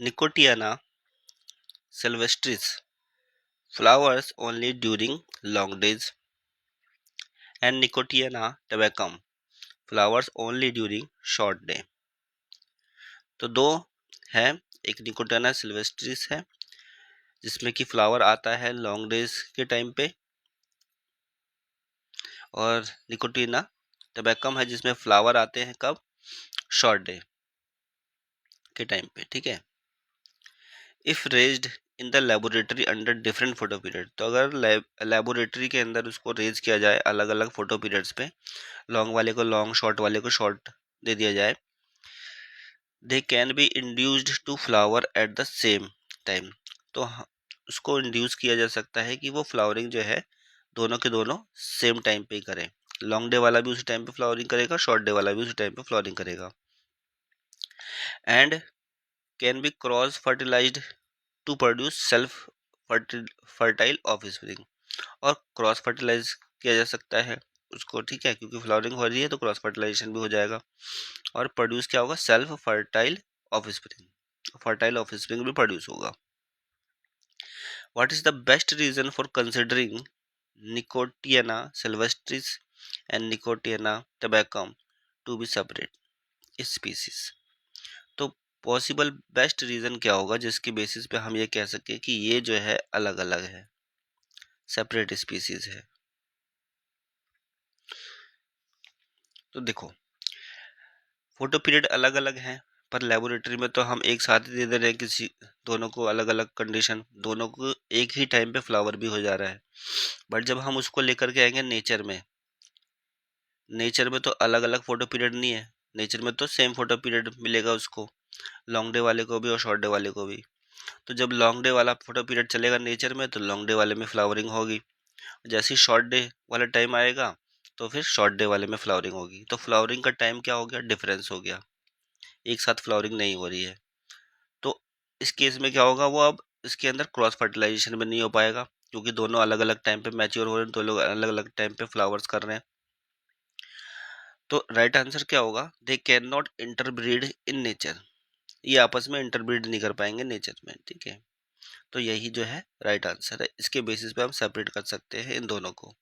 Nicotiana sylvestris flowers only during long days, and Nicotiana tabacum flowers only during short day. तो दो है, एक Nicotiana sylvestris है जिसमें कि फ्लावर आता है लॉन्ग डेज के टाइम पे, और निकोटिना टबैकम है जिसमें फ्लावर आते हैं कब, शॉर्ट डे के टाइम पे। ठीक है। If raised in the laboratory under different photo period, तो अगर लेबोरेटरी के अंदर उसको रेज किया जाए अलग अलग फोटो पीरियड्स पे, लॉन्ग वाले को लॉन्ग, शॉर्ट वाले को शॉर्ट दे दिया जाए, they can be induced to flower at the same time, तो उसको इंड्यूस किया जा सकता है कि वो फ्लावरिंग जो है दोनों के दोनों सेम टाइम पे ही करें। लॉन्ग डे वाला भी उसी टाइम पे फ्लावरिंग करेगा, शॉर्ट डे वाला भी उसी टाइम पे फ्लावरिंग करेगा। And can be cross fertilized to produce self fertile offspring, और क्रॉस फर्टिलाइज किया जा सकता है उसको। ठीक है, क्योंकि फ्लावरिंग हो रही है तो क्रॉस फर्टिलाइजेशन भी हो जाएगा, और प्रोड्यूस क्या होगा, self fertile offspring, fertile offspring भी प्रोड्यूस होगा। What is the best reason for considering Nicotiana sylvestris and Nicotiana tabacum to be separate species, तो पॉसिबल बेस्ट रीजन क्या होगा जिसके बेसिस पे हम ये कह सके कि ये जो है अलग अलग है, सेपरेट स्पीसीज है। तो देखो, फोटो पीरियड अलग अलग हैं, पर लेबोरेटरी में तो हम एक साथ ही दे रहे हैं किसी, दोनों को अलग अलग कंडीशन, दोनों को एक ही टाइम पे फ्लावर भी हो जा रहा है। बट जब हम उसको लेकर के आएंगे नेचर में, नेचर में तो अलग अलग फोटो पीरियड नहीं है, नेचर में तो सेम फोटो पीरियड मिलेगा उसको, लॉन्ग डे वाले को भी और शॉर्ट डे वाले को भी। तो जब लॉन्ग डे वाला फोटो पीरियड चलेगा नेचर में, तो लॉन्ग डे वाले में फ्लावरिंग होगी। जैसे ही शॉर्ट डे वाला टाइम आएगा तो फिर शॉर्ट डे वाले में फ्लावरिंग होगी। तो फ्लावरिंग का टाइम क्या हो गया, डिफरेंस हो गया, एक साथ फ्लावरिंग नहीं हो रही है। तो इस केस में क्या होगा, वो अब इसके अंदर क्रॉस फर्टिलाइजेशन में नहीं हो पाएगा, क्योंकि दोनों अलग अलग टाइम पे मैच्योर हो रहे हैं, दो लोग अलग अलग टाइम पे फ्लावर्स कर रहे हैं। तो राइट आंसर क्या होगा, they can not interbreed in nature, ये आपस में इंटरब्रीड नहीं कर पाएंगे नेचर में। ठीक है, तो यही जो है राइट आंसर है, इसके बेसिस पे हम सेपरेट कर सकते हैं इन दोनों को।